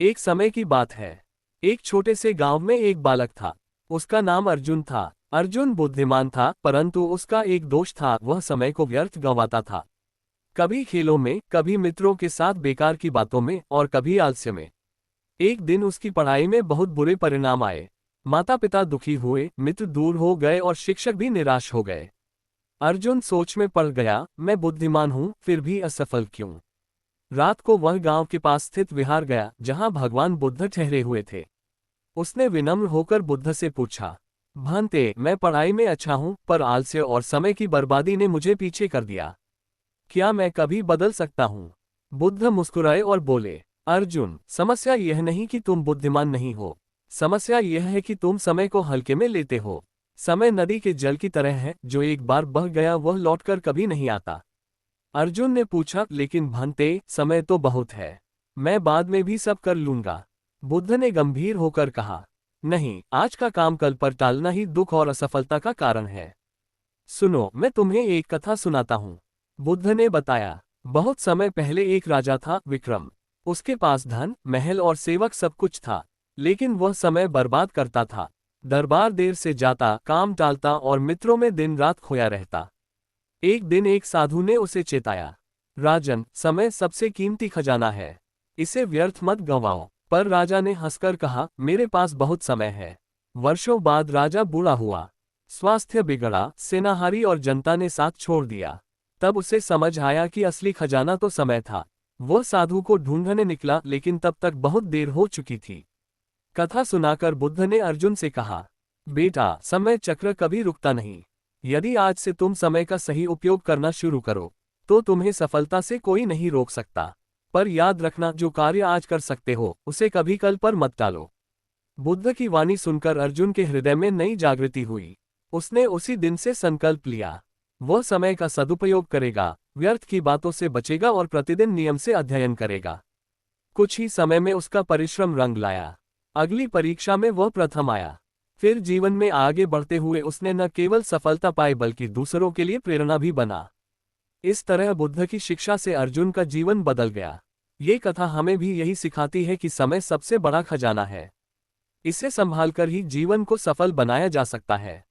एक समय की बात है। एक छोटे से गांव में एक बालक था। उसका नाम अर्जुन था। अर्जुन बुद्धिमान था, परंतु उसका एक दोष था, वह समय को व्यर्थ गंवाता था। कभी खेलों में, कभी मित्रों के साथ बेकार की बातों में और कभी आलस्य में। एक दिन उसकी पढ़ाई में बहुत बुरे परिणाम आए। माता पिता दुखी हुए, मित्र दूर हो गए और शिक्षक भी निराश हो गए। अर्जुन सोच में पड़ गया, मैं बुद्धिमान हूं फिर भी असफल क्यों। रात को वह गांव के पास स्थित विहार गया, जहां भगवान बुद्ध ठहरे हुए थे। उसने विनम्र होकर बुद्ध से पूछा, भांते, मैं पढ़ाई में अच्छा हूं, पर आलस्य और समय की बर्बादी ने मुझे पीछे कर दिया। क्या मैं कभी बदल सकता हूं? बुद्ध मुस्कुराए और बोले, अर्जुन, समस्या यह नहीं कि तुम बुद्धिमान नहीं हो। समस्या यह है कि तुम समय को हल्के में लेते हो। समय नदी के जल की तरह है, जो एक बार बह गया वह लौटकर कभी नहीं आता। अर्जुन ने पूछा, लेकिन भांते, समय तो बहुत है। मैं बाद में भी सब कर लूंगा। बुद्ध ने गंभीर होकर कहा, नहीं, आज का काम कल पर टालना ही दुख और असफलता का कारण है। सुनो, मैं तुम्हें एक कथा सुनाता हूँ। बुद्ध ने बताया, बहुत समय पहले एक राजा था, विक्रम। उसके पास धन, महल और सेवक सब कुछ था, लेकिन वह समय बर्बाद करता था। दरबार देर से जाता, काम टालता और मित्रों में दिन रात खोया रहता। एक दिन एक साधु ने उसे चेताया, राजन, समय सबसे कीमती खजाना है। इसे व्यर्थ मत गंवाओ। पर राजा ने हंसकर कहा, मेरे पास बहुत समय है। वर्षों बाद राजा बूढ़ा हुआ। स्वास्थ्य बिगड़ा, सेनाहारी और जनता ने साथ छोड़ दिया। तब उसे समझ आया कि असली खजाना तो समय था। वह साधु को ढूंढने निकला, लेकिन तब तक बहुत देर हो चुकी थी। कथा सुनाकर बुद्ध ने अर्जुन से कहा, बेटा, समय चक्र कभी रुकता नहीं। यदि आज से तुम समय का सही उपयोग करना शुरू करो, तो तुम्हें सफलता से कोई नहीं रोक सकता। पर याद रखना, जो कार्य आज कर सकते हो, उसे कभी कल पर मत टालो। बुद्ध की वाणी सुनकर अर्जुन के हृदय में नई जागृति हुई। उसने उसी दिन से संकल्प लिया, वह समय का सदुपयोग करेगा, व्यर्थ की बातों से बचेगा और प्रतिदिन नियम से अध्ययन करेगा। कुछ ही समय में उसका परिश्रम रंग लाया। अगली परीक्षा में वह प्रथम आया। फिर जीवन में आगे बढ़ते हुए उसने न केवल सफलता पाई, बल्कि दूसरों के लिए प्रेरणा भी बना। इस तरह बुद्ध की शिक्षा से अर्जुन का जीवन बदल गया। ये कथा हमें भी यही सिखाती है कि समय सबसे बड़ा खजाना है। इसे संभालकर ही जीवन को सफल बनाया जा सकता है।